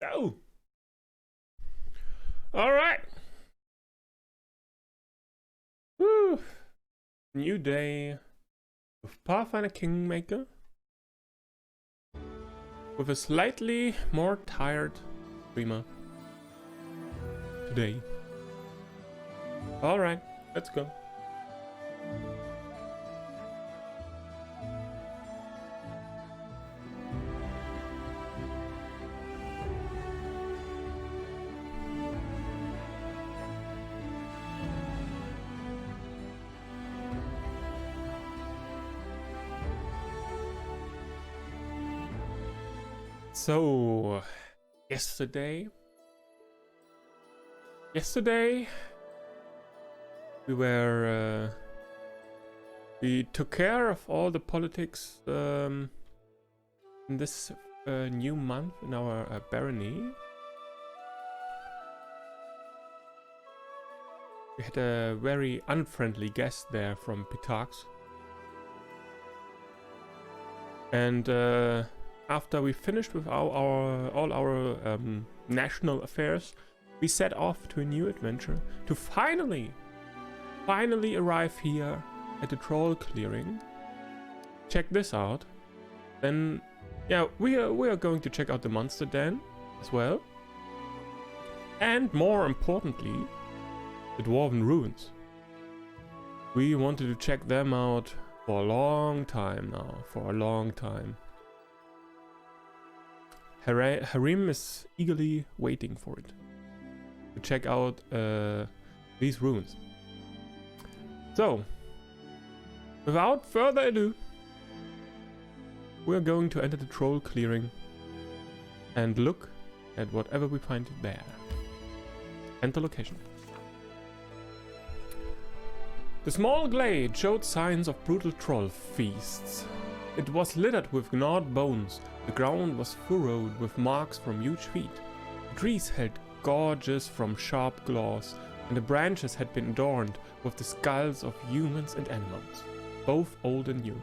Oh, all right. Woo. New day with Pathfinder Kingmaker with a slightly more tired streamer today. All right, let's go. So, yesterday we took care of all the politics in this new month in our barony. We had a very unfriendly guest there from Pitax. And after we finished with all our national affairs, we set off to a new adventure to finally arrive here at the troll clearing. Check this out. Then, yeah, we are going to check out the monster den as well. And more importantly, the dwarven ruins. We wanted to check them out for a long time now, Harim is eagerly waiting for it, to check out these ruins. So, without further ado, we're going to enter the troll clearing and look at whatever we find there. Enter location. The small glade showed signs of brutal troll feasts. It was littered with gnawed bones, the ground was furrowed with marks from huge feet. The trees held gorges from sharp claws, and the branches had been adorned with the skulls of humans and animals, both old and new.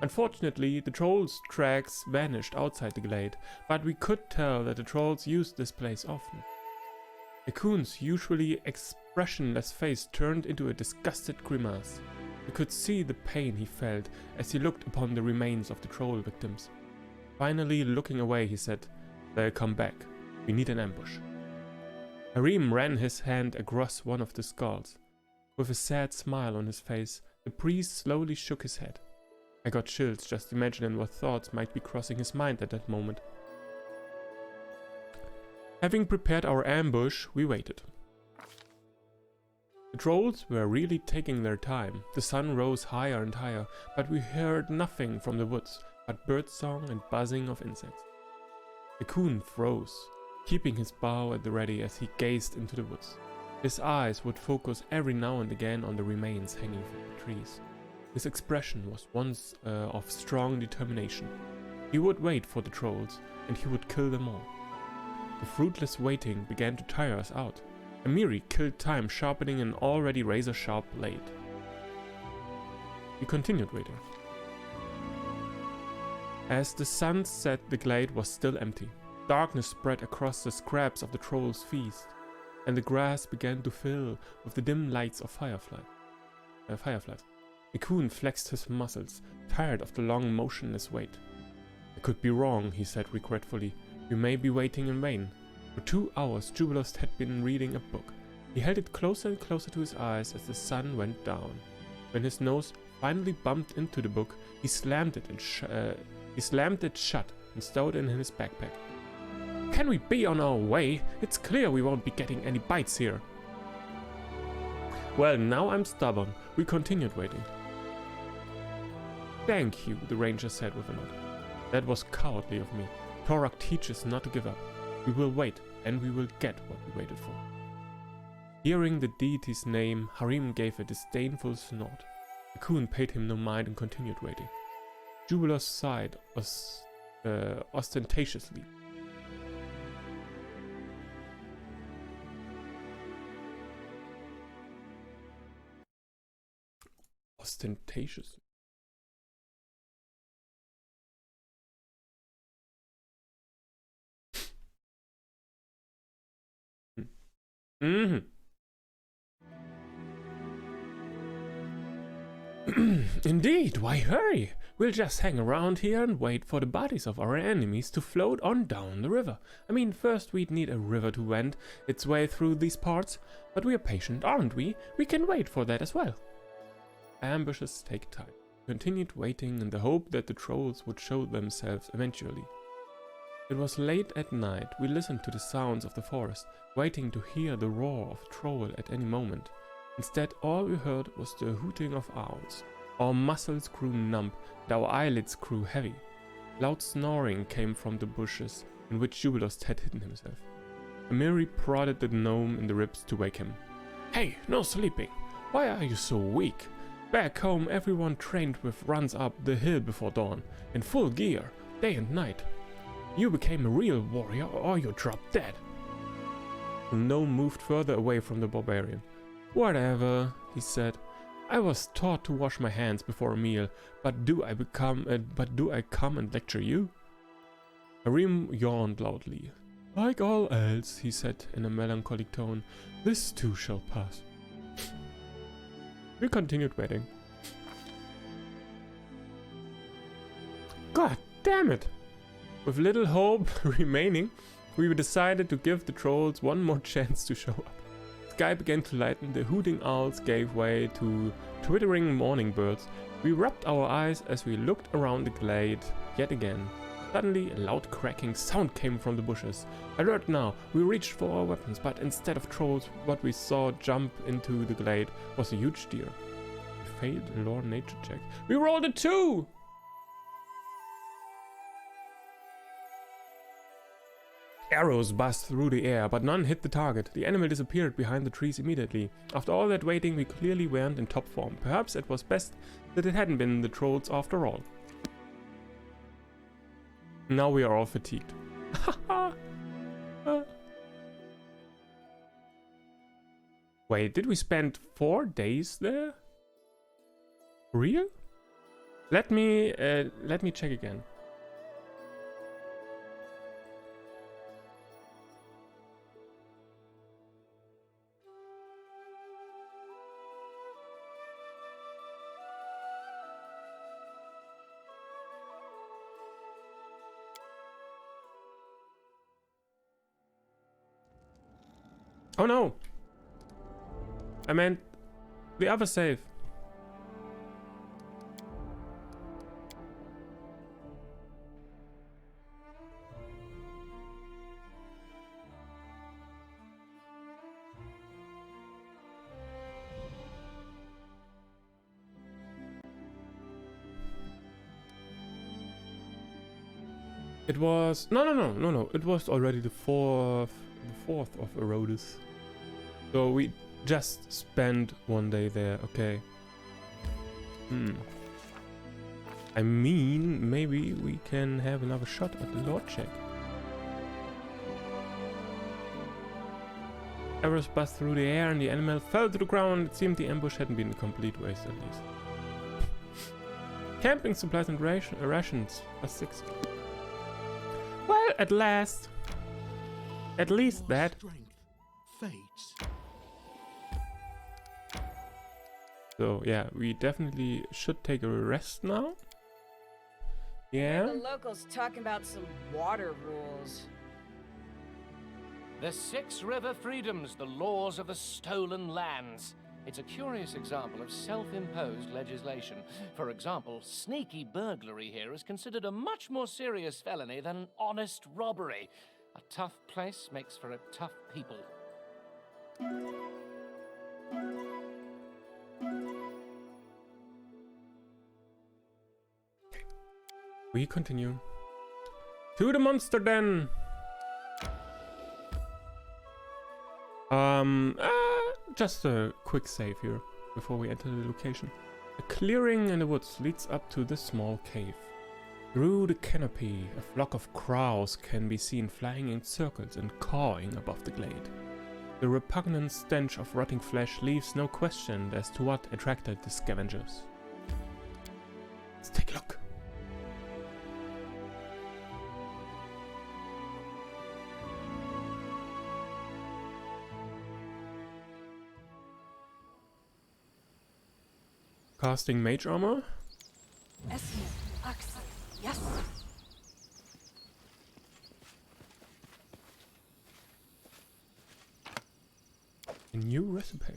Unfortunately, the trolls' tracks vanished outside the glade, but we could tell that the trolls used this place often. Akun's usually expressionless face turned into a disgusted grimace. We could see the pain he felt as he looked upon the remains of the troll victims. Finally, looking away, he said, "They'll come back. We need an ambush." Harim ran his hand across one of the skulls. With a sad smile on his face, the priest slowly shook his head. I got chills just imagining what thoughts might be crossing his mind at that moment. Having prepared our ambush, we waited. The trolls were really taking their time. The sun rose higher and higher, but we heard nothing from the woods but birdsong and buzzing of insects. Akun froze, keeping his bow at the ready as he gazed into the woods. His eyes would focus every now and again on the remains hanging from the trees. His expression was one of strong determination. He would wait for the trolls, and he would kill them all. The fruitless waiting began to tire us out. Amiri killed time sharpening an already razor-sharp blade. We continued waiting. As the sun set, the glade was still empty. Darkness spread across the scraps of the troll's feast, and the grass began to fill with the dim lights of fireflies. Akun flexed his muscles, tired of the long, motionless wait. "I could be wrong," he said regretfully. "We may be waiting in vain." For 2 hours, Jubilos had been reading a book. He held it closer and closer to his eyes as the sun went down. When his nose finally bumped into the book, he slammed it shut and stowed it in his backpack. "Can we be on our way? It's clear we won't be getting any bites here." Well, now I'm stubborn. We continued waiting. "Thank you," the ranger said with a nod. "That was cowardly of me. Torak teaches not to give up. We will wait, and we will get what we waited for." Hearing the deity's name, Harim gave a disdainful snort. Akun paid him no mind and continued waiting. Jubilos sighed ostentatiously. Ostentatious. Mm-hmm. Indeed, why hurry? We'll just hang around here and wait for the bodies of our enemies to float on down the river. I mean, first we'd need a river to wend its way through these parts, but we are patient, aren't we? We can wait for that as well. Ambushes take time. We continued waiting in the hope that the trolls would show themselves eventually. It was late at night. We listened to the sounds of the forest, waiting to hear the roar of a troll at any moment. Instead, all we heard was the hooting of owls. Our muscles grew numb, and our eyelids grew heavy. Loud snoring came from the bushes in which Jubilos had hidden himself. Amiri prodded the gnome in the ribs to wake him. Hey, no sleeping! Why are you so weak? Back home, everyone trained with runs up the hill before dawn, in full gear, day and night. You became a real warrior, or you dropped dead. The gnome moved further away from the barbarian. Whatever, he said. I was taught to wash my hands before a meal, but do I come and lecture you? Harim yawned loudly. Like all else, he said in a melancholic tone, this too shall pass. We continued waiting. God damn it! With little hope remaining, we decided to give the trolls one more chance to show up. The sky began to lighten, the hooting owls gave way to twittering morning birds. We rubbed our eyes as we looked around the glade yet again. Suddenly, a loud cracking sound came from the bushes. Alert now, we reached for our weapons, but instead of trolls, what we saw jump into the glade was a huge deer. We failed a lore nature check. We rolled a 2! Arrows buzzed through the air, but none hit the target. The animal disappeared behind the trees immediately. After all that waiting, we clearly weren't in top form. Perhaps it was best that it hadn't been the trolls after all. Now we are all fatigued. Wait, did we spend 4 days there? Real? Let me check again. Oh no! I meant the other save. It was no. It was already the fourth of Erodus. So we just spent 1 day there. Okay. I mean, maybe we can have another shot at the Lord check. Arrows buzzed through the air and the animal fell to the ground. It seemed the ambush hadn't been a complete waste, at least. Camping supplies and rations +6. Well, at last. At least that. So yeah, we definitely should take a rest now. Yeah. The locals talking about some water rules. The 6 river freedoms, the laws of the stolen lands. It's a curious example of self-imposed legislation. For example, sneaky burglary here is considered a much more serious felony than an honest robbery. A tough place makes for a tough people. We continue. To the monster den! Just a quick save here before we enter the location. A clearing in the woods leads up to this small cave. Through the canopy, a flock of crows can be seen flying in circles and cawing above the glade. The repugnant stench of rotting flesh leaves no question as to what attracted the scavengers. Let's take a look. Casting mage armor. Yes. A new recipe.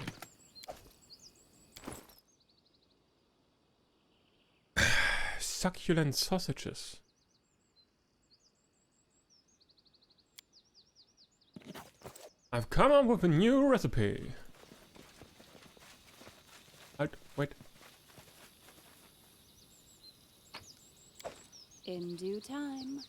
Succulent sausages. I've come up with a new recipe. Wait. In due time.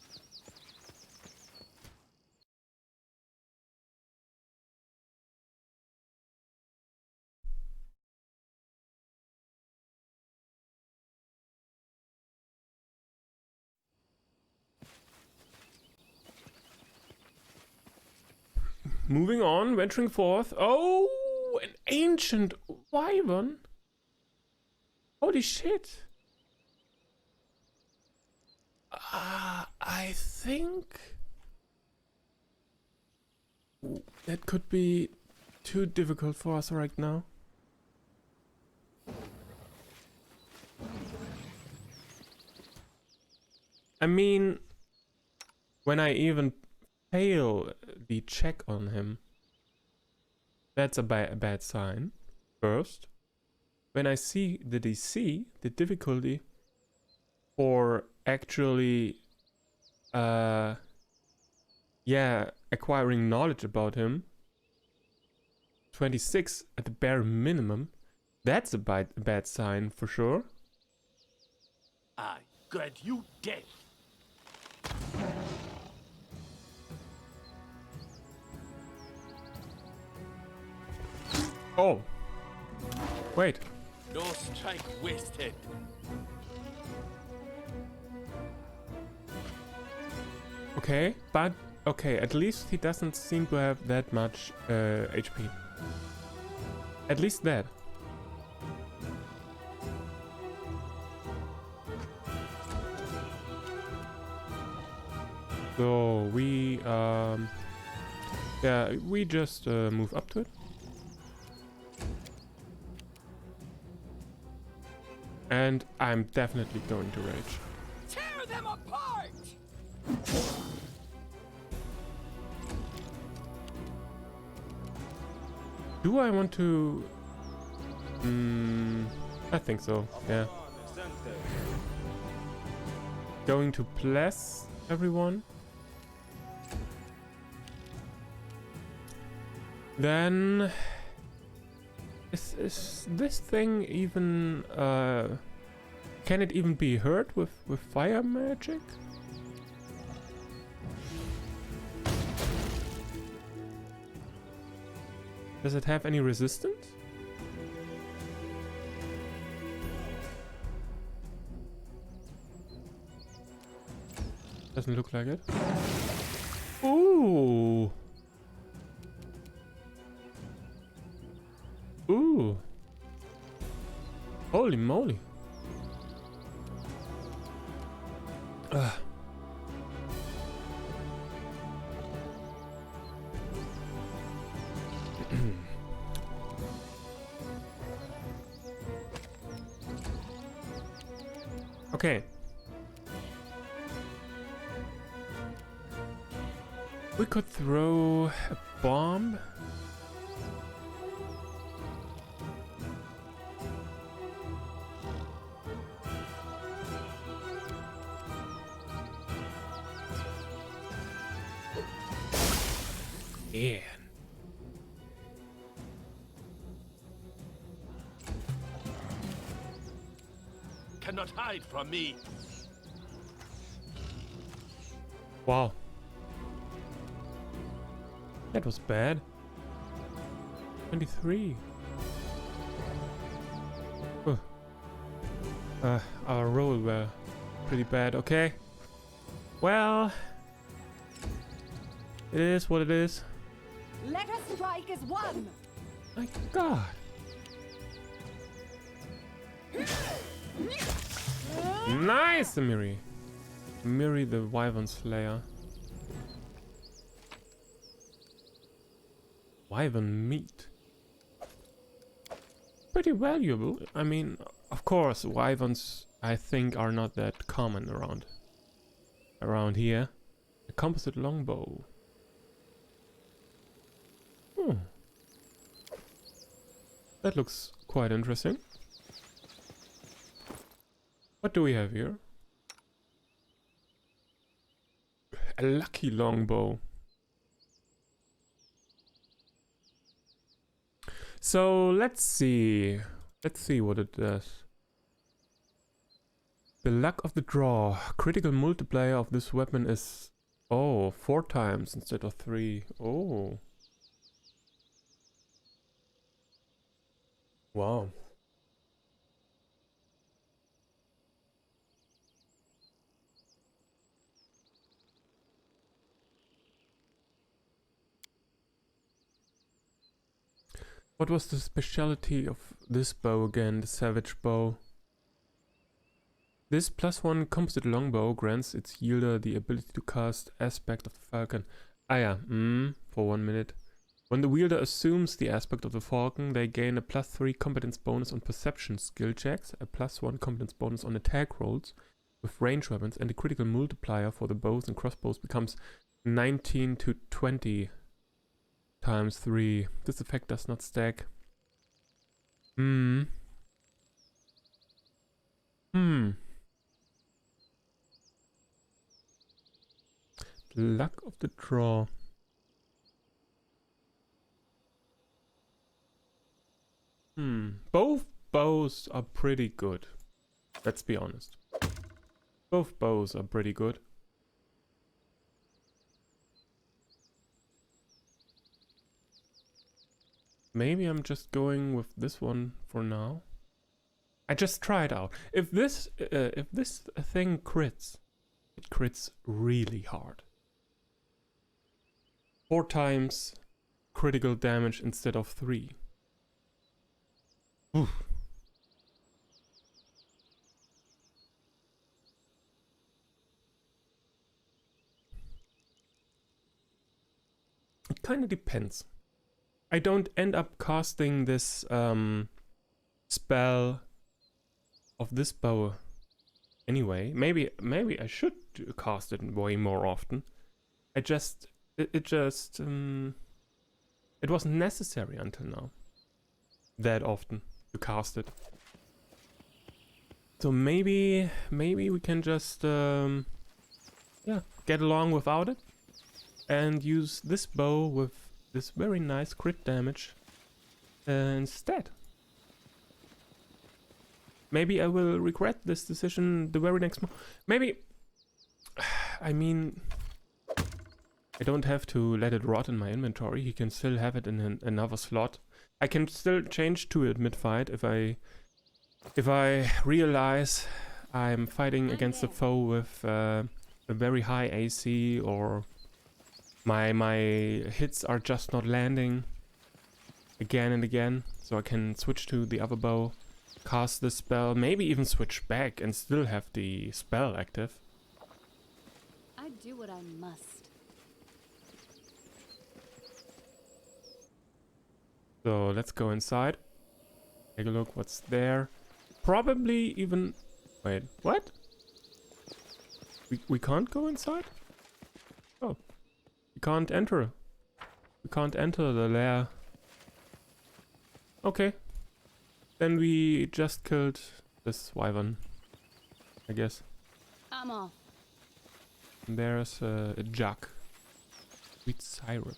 Moving on, venturing forth. Oh, an ancient wyvern. Holy shit. I think that could be too difficult for us right now. I mean, when I even fail the check on him, that's a bad sign. First, when I see the DC, the difficulty for actually acquiring knowledge about him, 26 at the bare minimum, that's a bad sign for sure. I got you dead. Oh, wait. No strike wasted. Okay, but okay, at least he doesn't seem to have that much HP. At least that. So we we just move up to it. And I'm definitely going to rage. Tear them apart! Do I want to... I think so, yeah. Going to bless everyone. Then... Is this thing even... can it even be hurt with fire magic? Does it have any resistance? Doesn't look like it. Ooh! Ooh! Holy moly! Ugh. Okay. We could throw a bomb. Yeah. Cannot hide from me. Wow. That was bad. 23. Our roll were pretty bad. Okay. Well, it is what it is. Let us strike as one. My God. Nice, Miri. Miri the Wyvern Slayer. Wyvern meat. Pretty valuable. I mean, of course, wyverns I think are not that common around here. A composite longbow. Hmm. That looks quite interesting. What do we have here? A lucky longbow. So let's see. Let's see what it does. The luck of the draw. Critical multiplier of this weapon is 4 times instead of 3. Oh. Wow. What was the specialty of this bow again, the Savage Bow? This +1 composite longbow grants its wielder the ability to cast Aspect of the Falcon. Ah yeah, for 1 minute. When the wielder assumes the aspect of the falcon, they gain a +3 competence bonus on perception skill checks, a +1 competence bonus on attack rolls with range weapons, and the critical multiplier for the bows and crossbows becomes 19 to 20 times 3. This effect does not stack. Luck of the draw. Both bows are pretty good. Let's be honest. Both bows are pretty good. Maybe I'm just going with this one for now. I just try it out. If this thing crits, it crits really hard. 4 times critical damage instead of 3. Oof. It kind of depends. I don't end up casting this spell of this bow anyway. Maybe I should cast it way more often. It wasn't necessary until now that often to cast it. So maybe we can just get along without it and use this bow with this very nice crit damage instead. Maybe I will regret this decision the very next month. Maybe, I mean, I don't have to let it rot in my inventory. He can still have it in another slot. I can still change to it mid-fight if I realize I'm fighting against a foe with a very high AC, or my hits are just not landing again and again. So I can switch to the other bow, cast the spell, maybe even switch back and still have the spell active. I do what I must. So let's go inside. Take a look what's there. Probably even... Wait, what? We can't go inside? Oh. We can't enter. We can't enter the lair. Okay. Then we just killed this wyvern, I guess. I'm off. And there's a jug. Sweet syrup.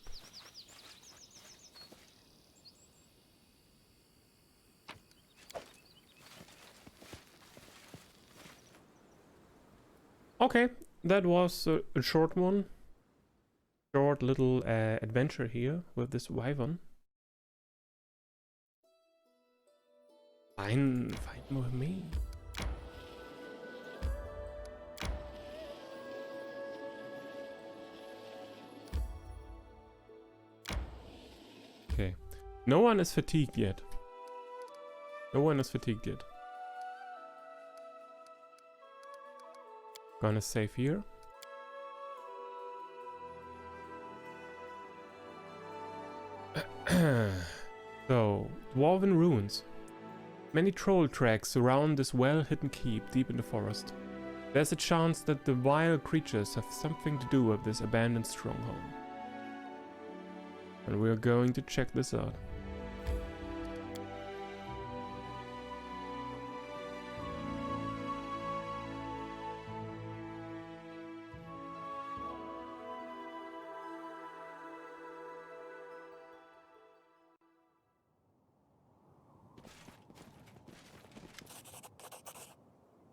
Okay, that was a short one. Short little adventure here with this wyvern. Fine with me. Okay, no one is fatigued yet. No one is fatigued yet. Gonna save here. So, Dwarven Ruins. Many troll tracks surround this well-hidden keep deep in the forest. There's a chance that the vile creatures have something to do with this abandoned stronghold. And we're going to check this out.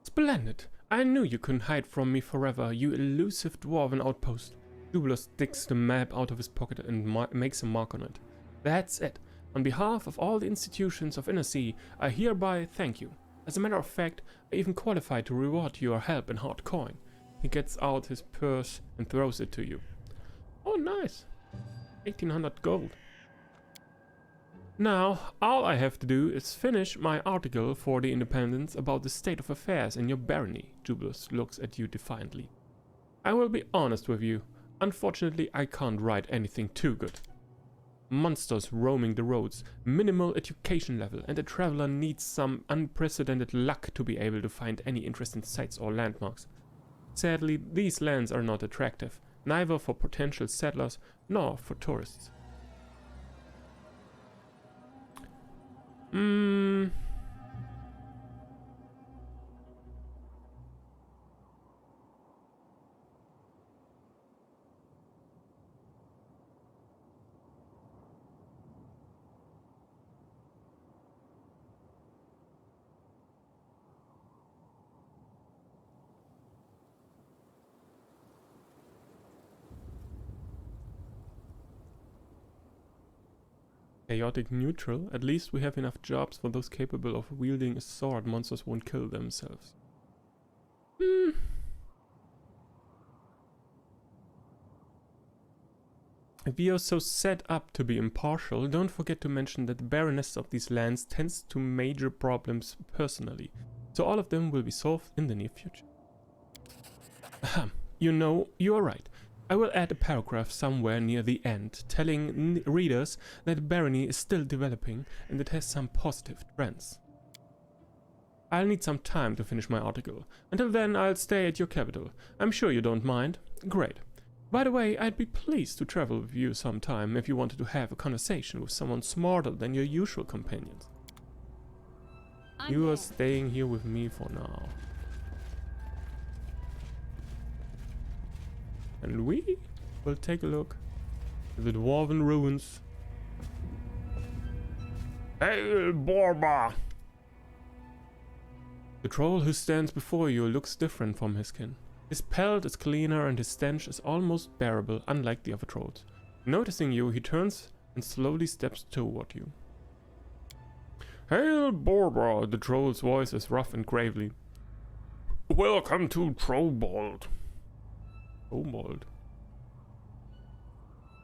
Splendid! I knew you couldn't hide from me forever, you elusive dwarven outpost. Jubilos digs the map out of his pocket and makes a mark on it. That's it. On behalf of all the institutions of Innersea, I hereby thank you. As a matter of fact, I even qualify to reward your help in hard coin. He gets out his purse and throws it to you. Oh, nice. 1800 gold. Now, all I have to do is finish my article for the Independence about the state of affairs in your barony. Jubilos looks at you defiantly. I will be honest with you. Unfortunately, I can't write anything too good. Monsters roaming the roads, minimal education level, and a traveler needs some unprecedented luck to be able to find any interesting sites or landmarks. Sadly, these lands are not attractive, neither for potential settlers nor for tourists. Chaotic neutral. At least we have enough jobs for those capable of wielding a sword. Monsters won't kill themselves. If we are so set up to be impartial, don't forget to mention that the baroness of these lands tends to major problems personally. So all of them will be solved in the near future. Ahem. You know, you are right. I will add a paragraph somewhere near the end, telling readers that the barony is still developing and it has some positive trends. I'll need some time to finish my article. Until then, I'll stay at your capital. I'm sure you don't mind. Great. By the way, I'd be pleased to travel with you sometime if you wanted to have a conversation with someone smarter than your usual companions. You are staying here with me for now. And we will take a look at the dwarven ruins. Hail, Borba! The troll who stands before you looks different from his kin. His pelt is cleaner and his stench is almost bearable, unlike the other trolls. Noticing you, he turns and slowly steps toward you. Hail, Borba! The troll's voice is rough and gravely. Welcome to Trollbald. Trollbald.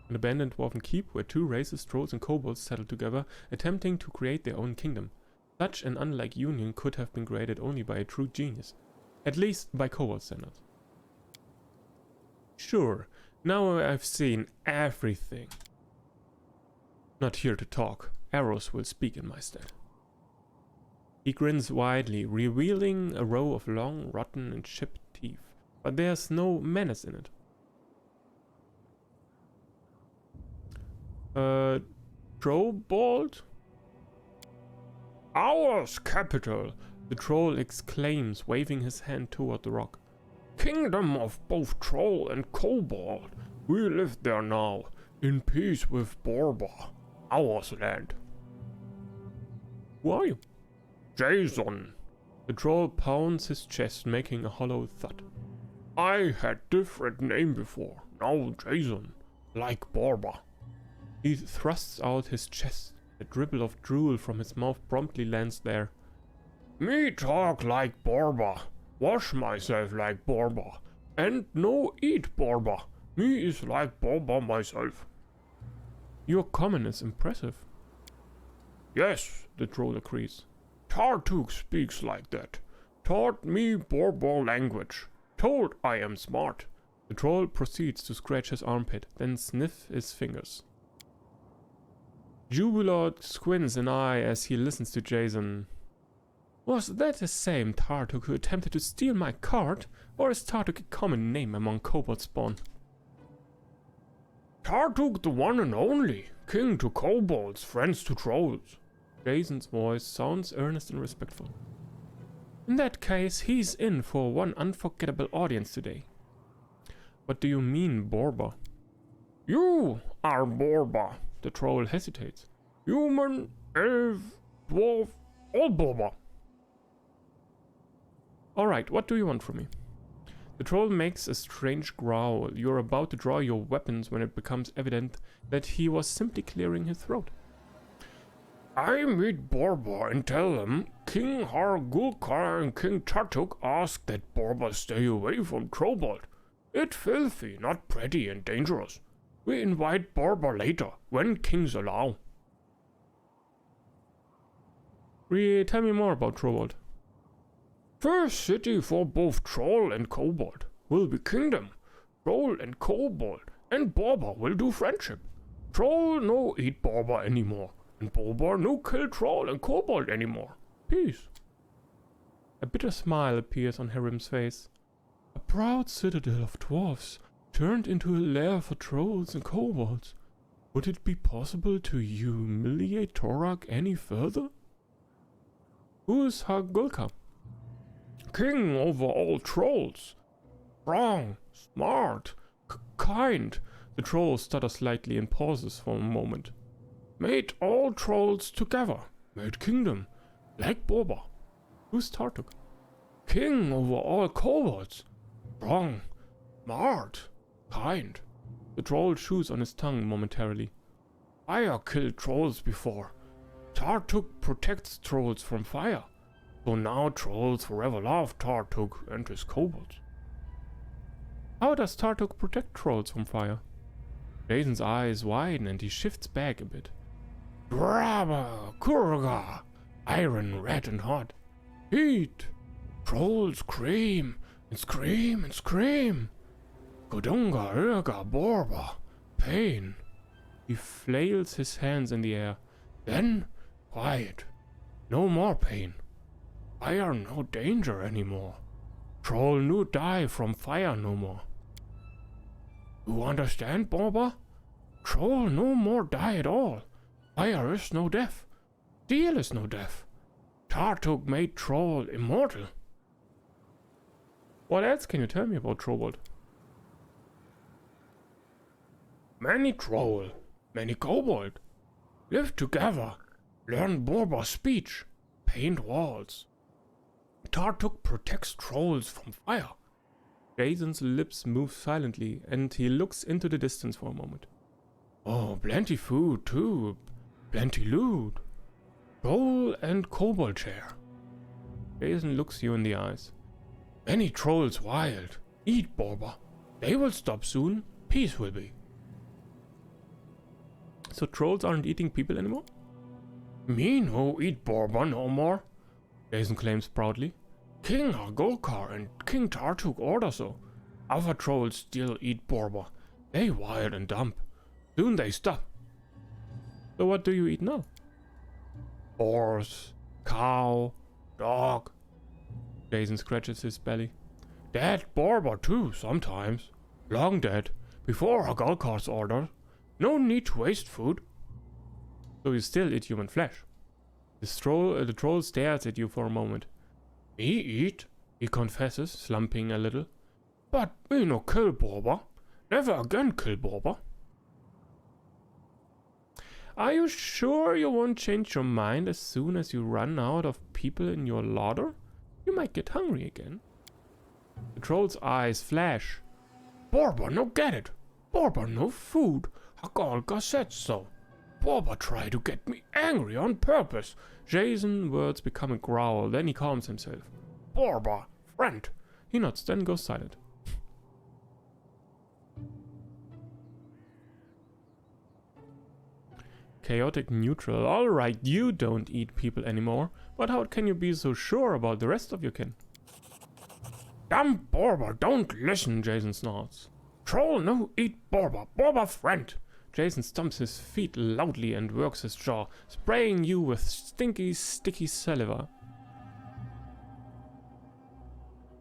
An abandoned dwarven keep where two races, trolls and kobolds, settled together, attempting to create their own kingdom. Such an unlike union could have been created only by a true genius. At least by kobold standards. Sure, now I've seen everything. Not here to talk. Arrows will speak in my stead. He grins widely, revealing a row of long, rotten and chipped teeth. But there's no menace in it. Trollbald? Ours capital! The troll exclaims, waving his hand toward the rock. Kingdom of both troll and kobold. We live there now, in peace with Borba, ours land. Who are you? Jason. The troll pounds his chest, making a hollow thud. I had different name before, now Jason, like Borba. He thrusts out his chest. A dribble of drool from his mouth promptly lands there. Me talk like Borba, wash myself like Borba, and no eat Borba. Me is like Borba myself. Your common is impressive. Yes, the troll agrees. Tartuk speaks like that. Taught me Borba language. Told I am smart. The troll proceeds to scratch his armpit, then sniff his fingers. Jubilard squints an eye as he listens to Jason. Was that the same Tartuk who attempted to steal my cart, or is Tartuk a common name among kobold spawn? Tartuk the one and only, king to kobolds, friends to trolls. Jason's voice sounds earnest and respectful. In that case, he's in for one unforgettable audience today. What do you mean, Borba? You are Borba. The troll hesitates. Human, elf, dwarf, all Borba. Alright, what do you want from me? The troll makes a strange growl. You're about to draw your weapons when it becomes evident that he was simply clearing his throat. I meet Borba and tell him King Hargulkar and King Tartuk ask that Borba stay away from Trollbolt. It's filthy, not pretty and dangerous. We invite Borba later, when kings allow. Tell me more about Trollbolt. First city for both troll and kobold will be kingdom. Troll and kobold and Borba will do friendship. Troll no eat Borba anymore, and Borba no kill troll and kobold anymore. Peace. A bitter smile appears on Harim's face. A proud citadel of dwarfs turned into a lair for trolls and kobolds. Would it be possible to humiliate Torak any further? Who is Hargulka? King over all trolls. Strong, smart, kind. The troll stutters slightly and pauses for a moment. Made all trolls together. Made kingdom. Like Borba. Who's Tartuk? King over all kobolds. Strong, smart, kind. The troll chews on his tongue momentarily. Fire killed trolls before. Tartuk protects trolls from fire. So now trolls forever love Tartuk and his kobolds. How does Tartuk protect trolls from fire? Jason's eyes widen and he shifts back a bit. Drabba, Kurga, iron red and hot. Heat. Trolls scream and scream and scream. Kodunga, Urga, Borba. Pain. He flails his hands in the air. Then quiet. No more pain. Fire no danger anymore. Troll no die from fire no more. You understand, Borba? Troll no more die at all. Fire is no death. Steel is no death. Tartuk made troll immortal. What else can you tell me about Trollbolt? Many troll, many kobold. Live together. Learn Borba's speech. Paint walls. Tartuk protects trolls from fire. Jason's lips move silently and he looks into the distance for a moment. Oh, plenty food too. Plenty loot. Troll and kobold share. Jason looks you in the eyes. Many trolls wild. Eat Borba. They will stop soon. Peace will be. So trolls aren't eating people anymore? Me no eat Borba no more, Jason claims proudly. King Hargulkar and King Tartuk order so. Other trolls still eat Borba. They wild and dump. Soon they stop. So what do you eat now? Horse, cow, dog. Jason scratches his belly. Dead Borba too sometimes. Long dead. Before Hargulkar's order. No need to waste food. So you still eat human flesh? The troll stares at you for a moment. Me eat, he confesses, slumping a little. But me no kill Borba. Never again kill Borba. Are you sure you won't change your mind as soon as you run out of people in your larder? You might get hungry again. The troll's eyes flash. Borba no get it. Borba no food. Hargulkar said so. Borba try to get me angry on purpose. Jason's words become a growl, then he calms himself. Borba, friend. He nods, then goes silent. Chaotic neutral. Alright, you don't eat people anymore, but how can you be so sure about the rest of your kin? Damn Borba, don't listen, Jason snorts. Troll no eat Borba, Borba friend. Jason stomps his feet loudly and works his jaw, spraying you with stinky, sticky saliva.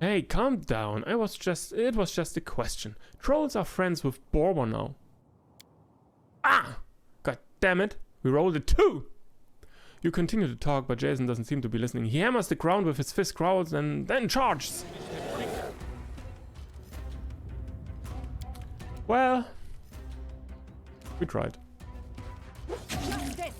Hey, calm down. It was just a question. Trolls are friends with Borber now. Ah! God damn it. We rolled a 2. You continue to talk, but Jason doesn't seem to be listening. He hammers the ground with his fist, growls, and then charges. Well, we tried. Justice!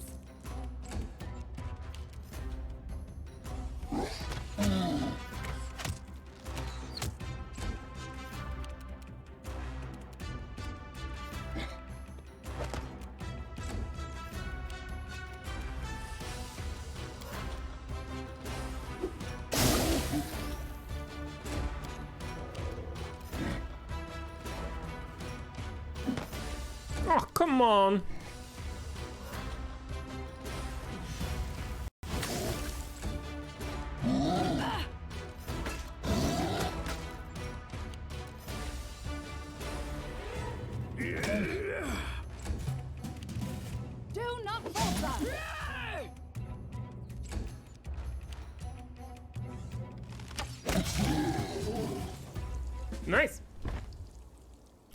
Oh, come on. Do not falter! Nice.